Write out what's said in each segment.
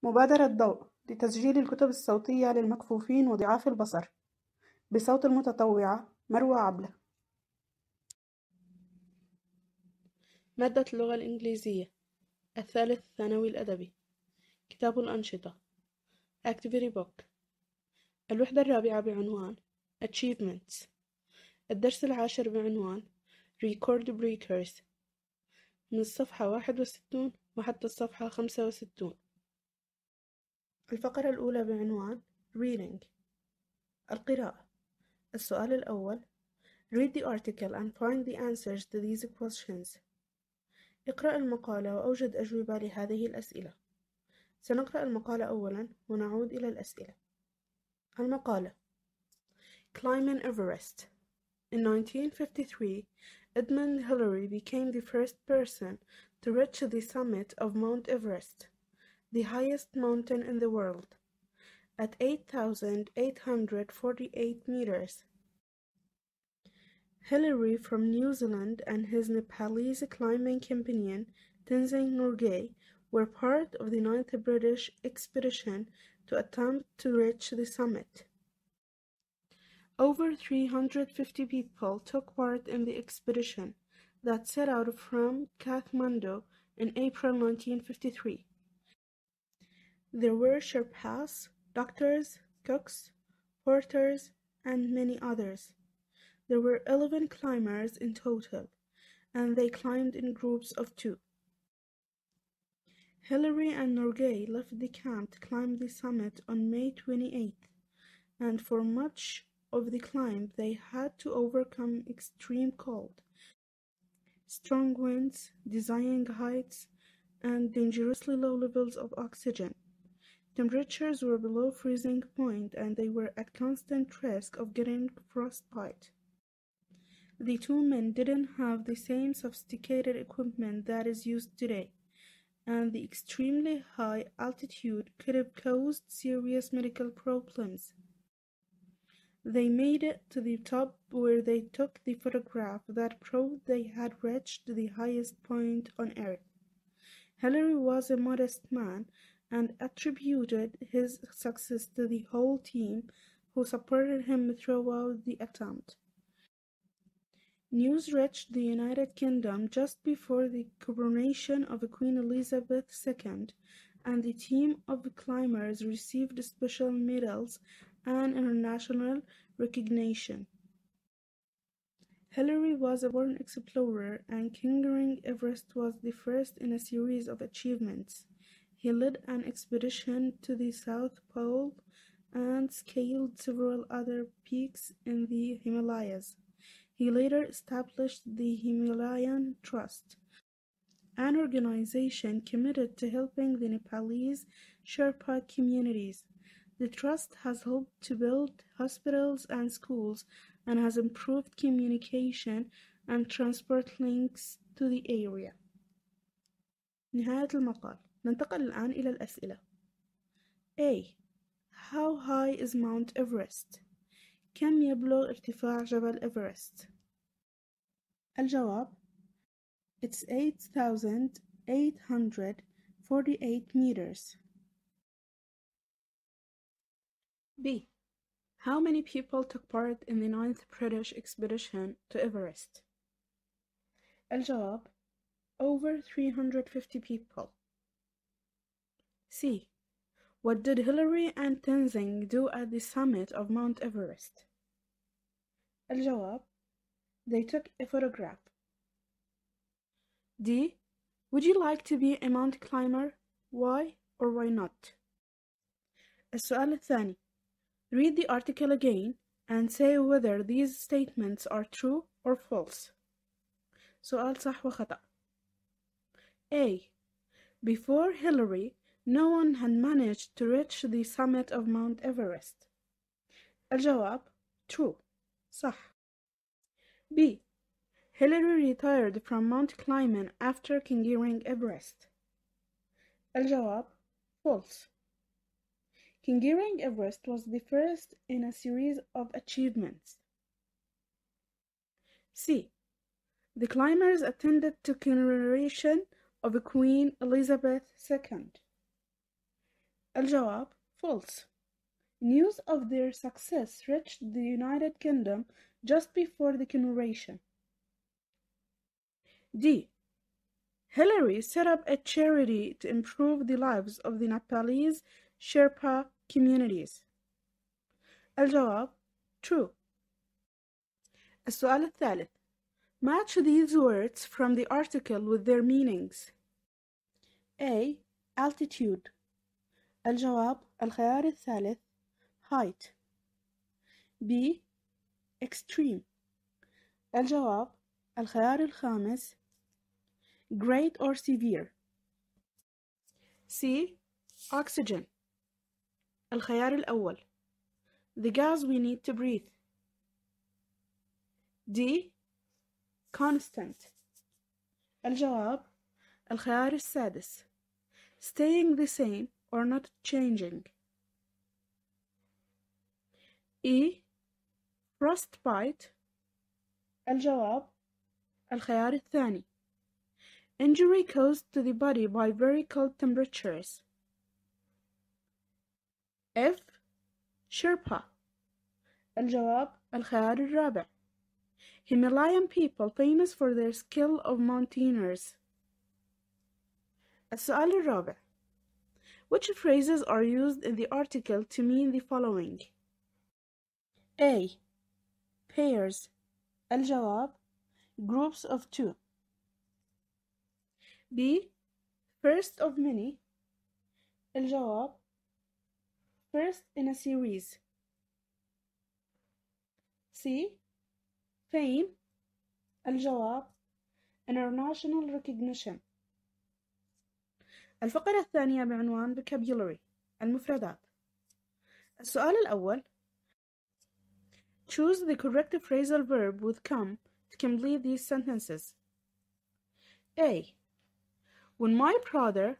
مبادرة ضوء لتسجيل الكتب الصوتية للمكفوفين وضعاف البصر بصوت المتطوعة مروة عبلا. مادة اللغة الإنكليزية الثالث الثانوي الأدبي. كتاب الأنشطة Activity Book. الوحدة الرابعة بعنوان Achievements. الدرس العاشر بعنوان Record Breakers من الصفحة 61 وحتى الصفحة 65. الفقرة الأولى بعنوان Reading. القراءة. السؤال الأول Read the article and find the answers to these questions. اقرأ المقالة وأوجد أجوبة لهذه الأسئلة. سنقرأ المقالة أولا ونعود إلى الأسئلة. المقالة Climbing Everest. In 1953, Edmund Hillary became the first person to reach the summit of Mount Everest, the highest mountain in the world, at 8,848 meters. Hillary from New Zealand and his Nepalese climbing companion Tenzing Norgay were part of the 9th British expedition to attempt to reach the summit. Over 350 people took part in the expedition that set out from Kathmandu in April 1953. There were Sherpas, doctors, cooks, porters, and many others. There were 11 climbers in total, and they climbed in groups of 2. Hillary and Norgay left the camp to climb the summit on May 28th, and for much of the climb they had to overcome extreme cold, strong winds, dizzying heights, and dangerously low levels of oxygen. Temperatures were below freezing point, and they were at constant risk of getting frostbite. The two men didn't have the same sophisticated equipment that is used today, and the extremely high altitude could have caused serious medical problems. They made it to the top, where they took the photograph that proved they had reached the highest point on Earth. Hillary was a modest man and attributed his success to the whole team who supported him throughout the attempt. News reached the United Kingdom just before the coronation of Queen Elizabeth II, and the team of climbers received special medals and international recognition. Hillary was a born explorer, and conquering Everest was the first in a series of achievements. He led an expedition to the South Pole and scaled several other peaks in the Himalayas. He later established the Himalayan Trust, an organization committed to helping the Nepalese Sherpa communities. The trust has helped to build hospitals and schools and has improved communication and transport links to the area. نهاية المقال. ننتقل الآن إلى الأسئلة. A. How high is Mount Everest? كم يبلغ ارتفاع جبل إيفرست؟ الجواب It's 8,848 meters. B. How many people took part in the 9th British expedition to Everest? الجواب Over 350 people. C. What did Hillary and Tenzing do at the summit of Mount Everest? الجواب They took a photograph. D. Would you like to be a mountain climber? Why or why not? السؤال الثاني. Read the article again and say whether these statements are true or false. سؤال صح وخطأ. A. Before Hillary, no one had managed to reach the summit of Mount Everest. الجواب True. صح. B. Hillary retired from mountain climbing after conquering Everest. الجواب False. Conquering Everest was the first in a series of achievements. C. The climbers attended the coronation of Queen Elizabeth II. الجواب false. News of their success reached the United Kingdom just before the commemoration. D. Hillary set up a charity to improve the lives of the Nepalese Sherpa communities. الجواب true. السؤال الثالث. Match these words from the article with their meanings. A. Altitude. الجواب الخيار الثالث height. B. Extreme. الجواب الخيار الخامس great or severe. C. Oxygen. الخيار الأول the gas we need to breathe. D. Constant. الجواب الخيار السادس staying the same or not changing. E. Frostbite. الجواب الخيار الثاني injury caused to the body by very cold temperatures. F. Sherpa. الجواب الخيار الرابع Himalayan people famous for their skill of mountaineers. السؤال الرابع Which phrases are used in the article to mean the following? A. Pairs. الجواب groups of two. B. First of many. الجواب first in a series. C. Fame. الجواب international recognition. الفقرة الثانية بعنوان vocabulary المفردات. السؤال الأول Choose the correct phrasal verb with come to complete these sentences. A. When my brother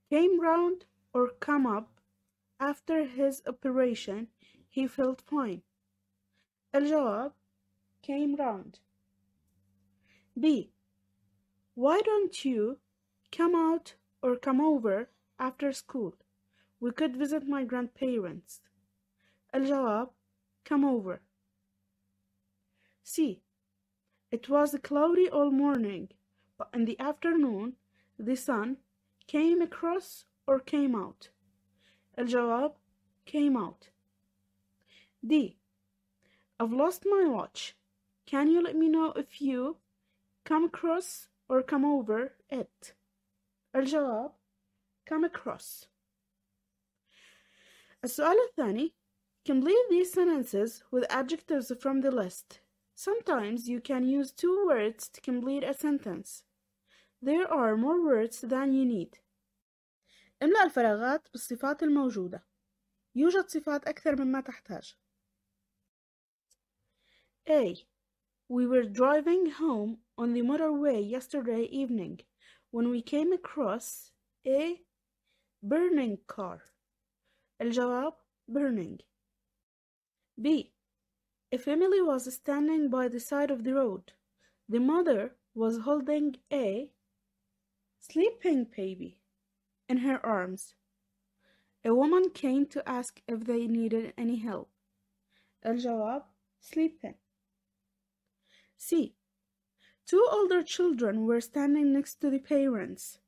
came round or come up after his operation, he felt fine. الجواب came round. B. Why don't you come out or come over after school? We could visit my grandparents. الجواب come over. C. It was cloudy all morning, but in the afternoon the sun came across or came out. الجواب came out. D. I've lost my watch. Can you let me know if you come across or come over it? الجواب come across. السؤال الثاني Complete these sentences with adjectives from the list. Sometimes you can use two words to complete a sentence. There are more words than you need. املأ الفراغات بالصفات الموجودة. يوجد صفات أكثر مما تحتاج. A. We were driving home on the motorway yesterday evening when we came across a burning car. الجواب burning. B. A family was standing by the side of the road. The mother was holding a sleeping baby in her arms. A woman came to ask if they needed any help. الجواب sleeping. C. Two older children were standing next to the parents.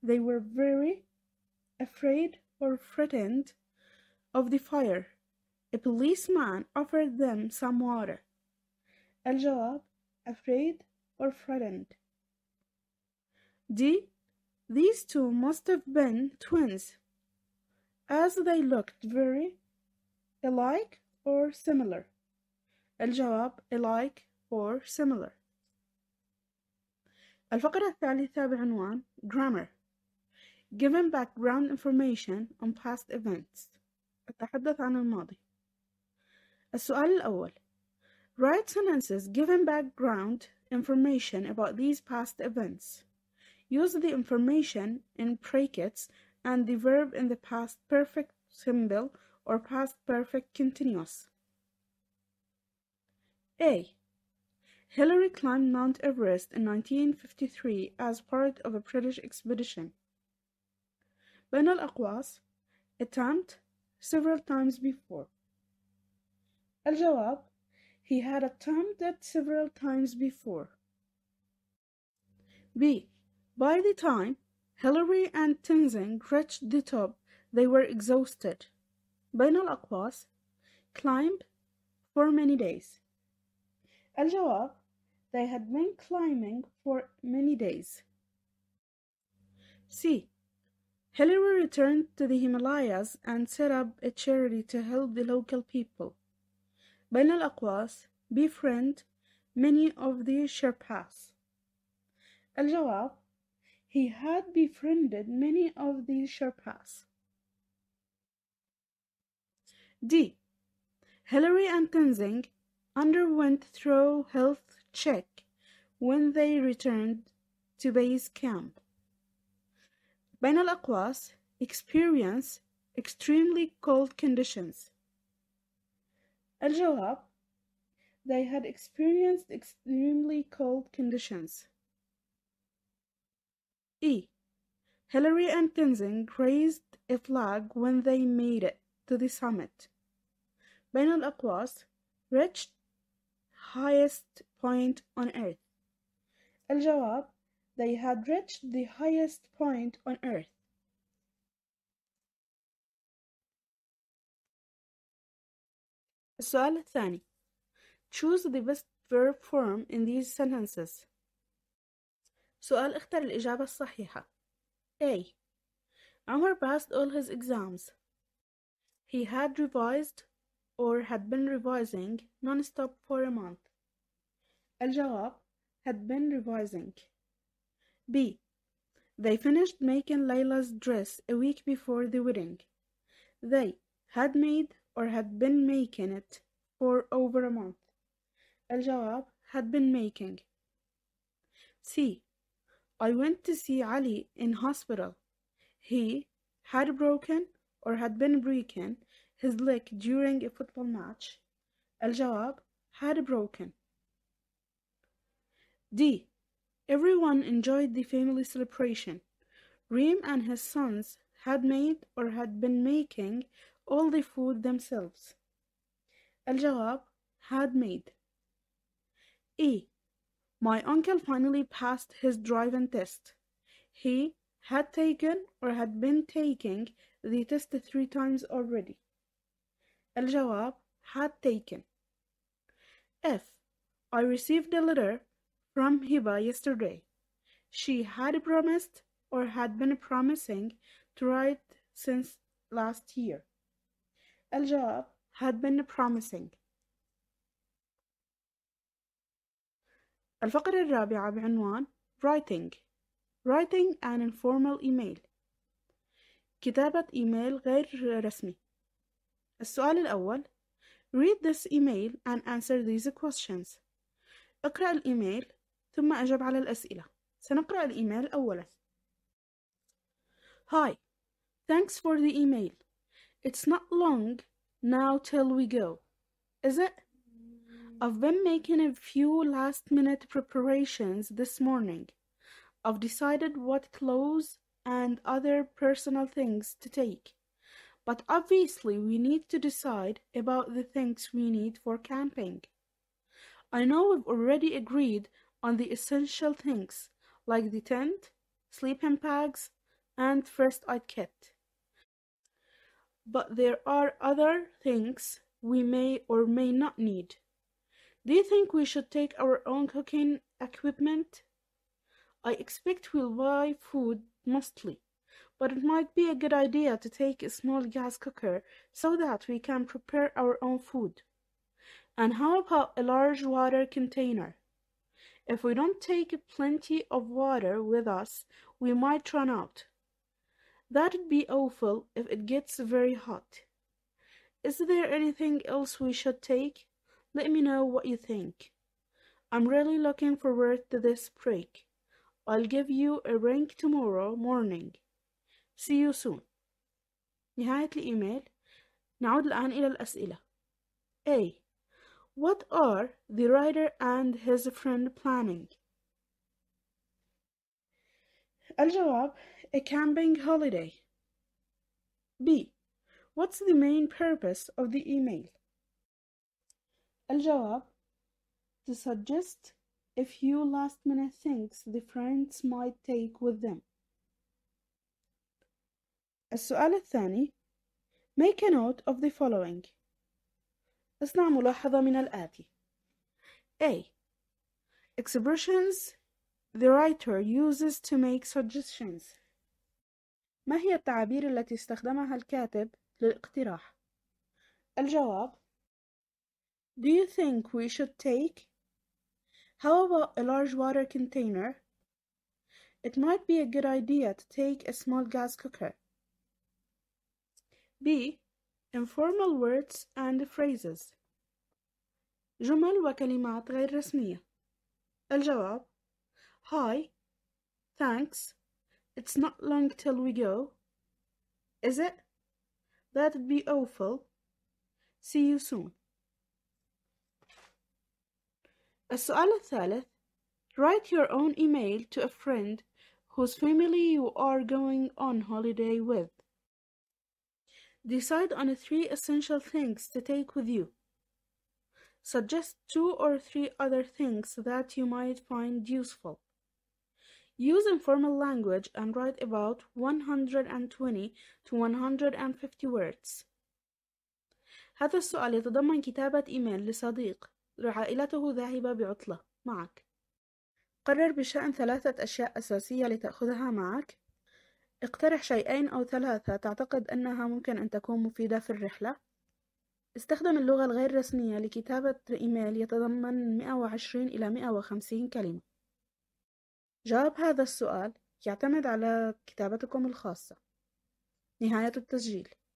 They were very afraid or frightened of the fire. A policeman offered them some water. الجواب afraid or frightened. D. These two must have been twins, as they looked very alike or similar. الجواب alike or similar. الفقرة الثالثة بعنوان grammar. Given background information on past events. التحدث عن الماضي. السؤال الأول Write sentences giving background information about these past events. Use the information in brackets and the verb in the past perfect simple or past perfect continuous. A. Hillary climbed Mount Everest in 1953 as part of a British expedition. بين الأقواس attempt several times before. الجواب: he had attempted several times before. B. By the time Hillary and Tenzing reached the top, they were exhausted. بين الأقواس: climbed for many days. الجواب: they had been climbing for many days. C. Hillary returned to the Himalayas and set up a charity to help the local people. بين الأقواس: befriend many of the Sherpas. الجواب: he had befriended many of the Sherpas. D. Hillary and Tenzing underwent thorough health check when they returned to base camp. بين الأقواس: experience extremely cold conditions. الجواب: they had experienced extremely cold conditions. E. Hillary and Tenzing raised a flag when they made it to the summit. بين الأقواس: reached highest point on earth. الجواب: they had reached the highest point on earth. السؤال الثاني: choose the best verb form in these sentences. سؤال اختر الإجابة الصحيحة. A. Amr passed all his exams. He had revised or had been revising non-stop for a month. الجواب: had been revising. B. They finished making Layla's dress a week before the wedding. They had made or had been making it for over a month. الجواب: had been making. C. I went to see Ali in hospital. He had broken or had been breaking his leg during a football match. الجواب: had broken. D. Everyone enjoyed the family celebration. Reem and his sons had made or had been making all the food themselves. الجواب: had made. E. My uncle finally passed his driving test. He had taken or had been taking the test 3 times already. الجواب: had taken. F. I received a letter from Hiba yesterday. She had promised or had been promising to write since last year. الجواب: had been promising. الفقرة الرابعة بعنوان writing an informal email. كتابة إيميل غير رسمي. السؤال الأول: read this email and answer these questions. اقرأ الإيميل ثم أجب على الأسئلة. سنقرأ الإيميل أولا. Hi, thanks for the email. It's not long now till we go, is it? I've been making a few last-minute preparations this morning. I've decided what clothes and other personal things to take. But obviously we need to decide about the things we need for camping. I know we've already agreed on the essential things, like the tent, sleeping bags, and first aid kit. But there are other things we may or may not need. Do you think we should take our own cooking equipment? I expect we'll buy food mostly, but it might be a good idea to take a small gas cooker so that we can prepare our own food. And how about a large water container? If we don't take plenty of water with us, we might run out. That'd be awful if it gets very hot. Is there anything else we should take? Let me know what you think. I'm really looking forward to this break. I'll give you a ring tomorrow morning. See you soon. نهاية الإيميل. نعود الآن إلى الأسئلة. A. What are the writer and his friend planning? الجواب: a camping holiday. B. What's the main purpose of the email? الجواب: to suggest a few last-minute things the friends might take with them. السؤال الثاني: make a note of the following. اصنع ملاحظة من الآتي. A. Expressions the writer uses to make suggestions. ما هي التعابير التي استخدمها الكاتب للاقتراح؟ الجواب: Do you think we should take? How about a large water container? It might be a good idea to take a small gas cooker. B. Informal words and phrases. جمل وكلمات غير رسمية. الجواب: Hi, thanks, it's not long till we go. Is it? That'd be awful. See you soon. السؤال الثالث: write your own email to a friend whose family you are going on holiday with. Decide on 3 essential things to take with you. Suggest 2 or 3 other things that you might find useful. Use informal language and write about 120 to 150 words. هذا السؤال يتضمن كتابة إيميل لصديق عائلته ذاهبة بعطلة معك. قرر بشأن 3 أشياء أساسية لتأخذها معك. اقترح 2 أو 3 تعتقد أنها ممكن أن تكون مفيدة في الرحلة. استخدم اللغة الغير رسمية لكتابة إيميل يتضمن 120 إلى 150 كلمة. جواب هذا السؤال يعتمد على كتابتكم الخاصة. نهاية التسجيل.